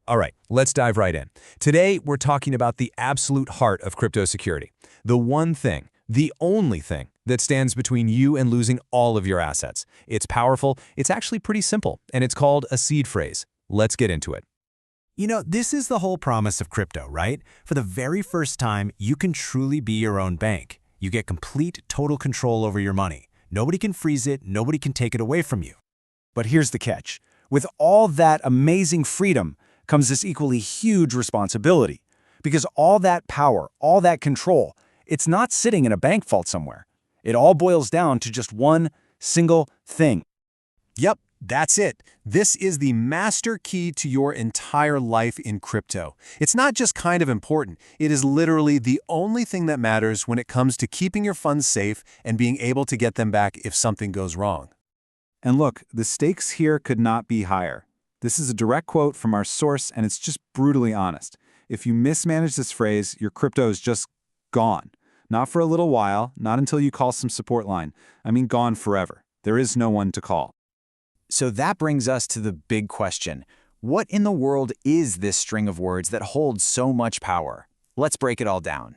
All right, let's dive right in. Today, we're talking about the absolute heart of crypto security. The one thing, the only thing that stands between you and losing all of your assets. It's powerful, it's actually pretty simple, and it's called a seed phrase. Let's get into it. You know, this is the whole promise of crypto, right? For the very first time, you can truly be your own bank. You get complete, total control over your money. Nobody can freeze it, nobody can take it away from you. But here's the catch. With all that amazing freedom comes this equally huge responsibility. Because all that power, all that control, it's not sitting in a bank vault somewhere. It all boils down to just one single thing. Yep, that's it. This is the master key to your entire life in crypto. It's not just kind of important. It is literally the only thing that matters when it comes to keeping your funds safe and being able to get them back if something goes wrong. And look, the stakes here could not be higher. This is a direct quote from our source, and it's just brutally honest. If you mismanage this phrase, your crypto is just gone. Not for a little while, not until you call some support line. I mean, gone forever. There is no one to call. So that brings us to the big question. What in the world is this string of words that holds so much power? Let's break it all down.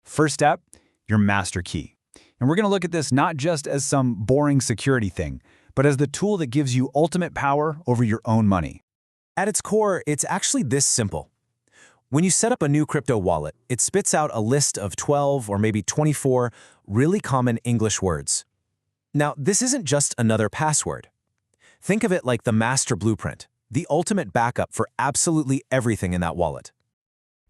First step, your master key. And we're going to look at this not just as some boring security thing, but as the tool that gives you ultimate power over your own money. At its core, it's actually this simple. When you set up a new crypto wallet, it spits out a list of 12 or maybe 24 really common English words. Now, this isn't just another password. Think of it like the master blueprint, the ultimate backup for absolutely everything in that wallet.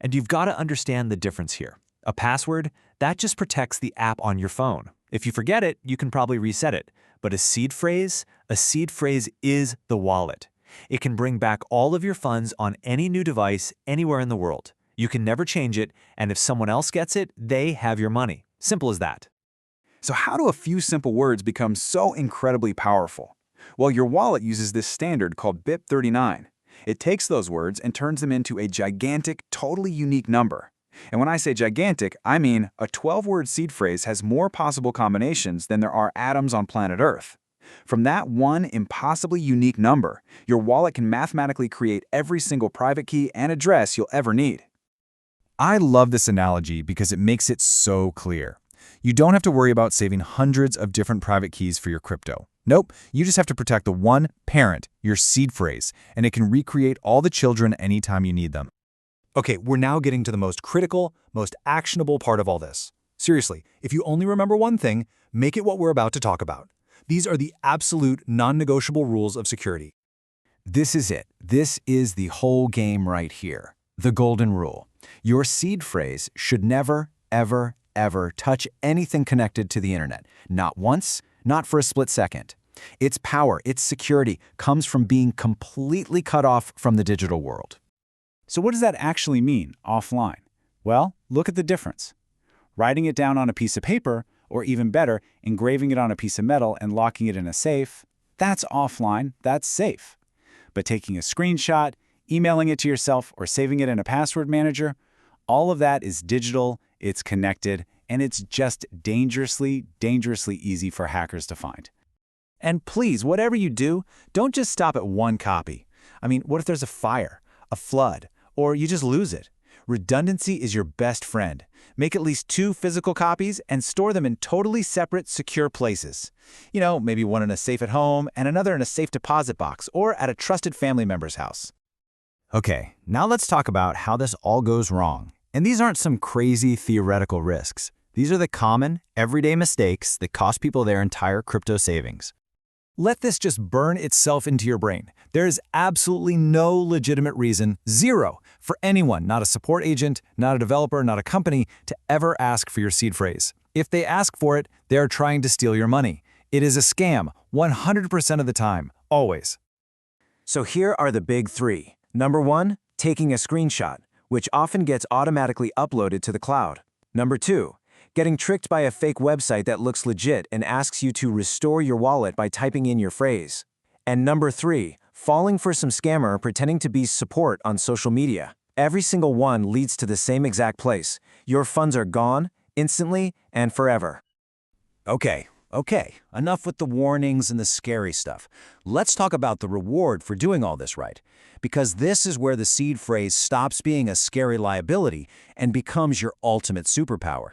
And you've got to understand the difference here. A password, that just protects the app on your phone. If you forget it, you can probably reset it. But a seed phrase is the wallet. It can bring back all of your funds on any new device anywhere in the world. You can never change it, and if someone else gets it, they have your money. Simple as that. So how do a few simple words become so incredibly powerful? Well, your wallet uses this standard called BIP39. It takes those words and turns them into a gigantic, totally unique number. And when I say gigantic, I mean a 12-word seed phrase has more possible combinations than there are atoms on planet Earth. From that one impossibly unique number, your wallet can mathematically create every single private key and address you'll ever need. I love this analogy because it makes it so clear. You don't have to worry about saving hundreds of different private keys for your crypto. Nope, you just have to protect the one parent, your seed phrase, and it can recreate all the children anytime you need them. Okay, we're now getting to the most critical, most actionable part of all this. Seriously, if you only remember one thing, make it what we're about to talk about. These are the absolute non-negotiable rules of security. This is it. This is the whole game right here. The golden rule. Your seed phrase should never, ever, ever touch anything connected to the internet. Not once, not for a split second. Its power, its security comes from being completely cut off from the digital world. So what does that actually mean, offline? Well, look at the difference. Writing it down on a piece of paper, or even better, engraving it on a piece of metal and locking it in a safe, that's offline, that's safe. But taking a screenshot, emailing it to yourself, or saving it in a password manager, all of that is digital, it's connected, and it's just dangerously, dangerously easy for hackers to find. And please, whatever you do, don't just stop at one copy. I mean, what if there's a fire, a flood, or you just lose it? Redundancy is your best friend. Make at least 2 physical copies and store them in totally separate, secure places. You know, maybe one in a safe at home and another in a safe deposit box or at a trusted family member's house. Okay, now let's talk about how this all goes wrong. And these aren't some crazy theoretical risks. These are the common, everyday mistakes that cost people their entire crypto savings. Let this just burn itself into your brain. There is absolutely no legitimate reason, zero, for anyone, not a support agent, not a developer, not a company, to ever ask for your seed phrase. If they ask for it, they are trying to steal your money. It is a scam, 100% of the time, always. So here are the big 3. Number 1, taking a screenshot, which often gets automatically uploaded to the cloud. Number 2, getting tricked by a fake website that looks legit and asks you to restore your wallet by typing in your phrase. And number 3, falling for some scammer pretending to be support on social media. Every single one leads to the same exact place. Your funds are gone, instantly and forever. Okay, Okay, enough with the warnings and the scary stuff. Let's talk about the reward for doing all this right. Because this is where the seed phrase stops being a scary liability and becomes your ultimate superpower.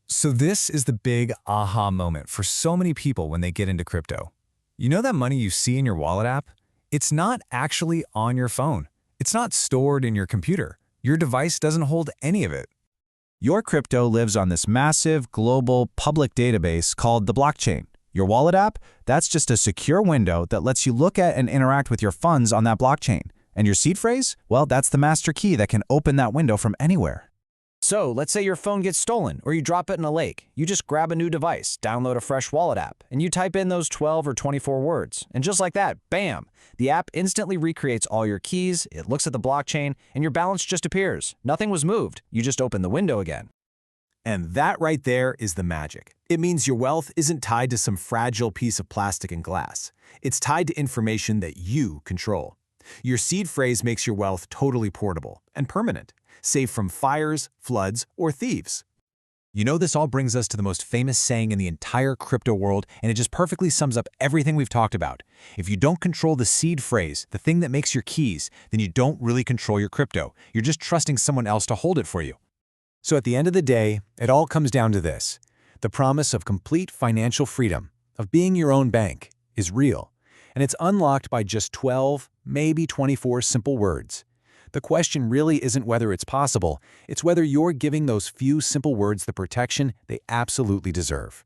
So this is the big aha moment for so many people when they get into crypto. You know that money you see in your wallet app? It's not actually on your phone. It's not stored in your computer. Your device doesn't hold any of it. Your crypto lives on this massive, global, public database called the blockchain. Your wallet app, that's just a secure window that lets you look at and interact with your funds on that blockchain. And your seed phrase? Well, that's the master key that can open that window from anywhere. So, let's say your phone gets stolen or you drop it in a lake. You just grab a new device, download a fresh wallet app, and you type in those 12 or 24 words. And just like that, bam! The app instantly recreates all your keys, it looks at the blockchain, and your balance just appears. Nothing was moved. You just open the window again. And that right there is the magic. It means your wealth isn't tied to some fragile piece of plastic and glass. It's tied to information that you control. Your seed phrase makes your wealth totally portable and permanent, safe from fires, floods, or thieves. You know, this all brings us to the most famous saying in the entire crypto world, and it just perfectly sums up everything we've talked about. If you don't control the seed phrase, the thing that makes your keys, then you don't really control your crypto. You're just trusting someone else to hold it for you. So at the end of the day, it all comes down to this. The promise of complete financial freedom, of being your own bank, is real. And it's unlocked by just 12, maybe 24 simple words. The question really isn't whether it's possible, it's whether you're giving those few simple words the protection they absolutely deserve.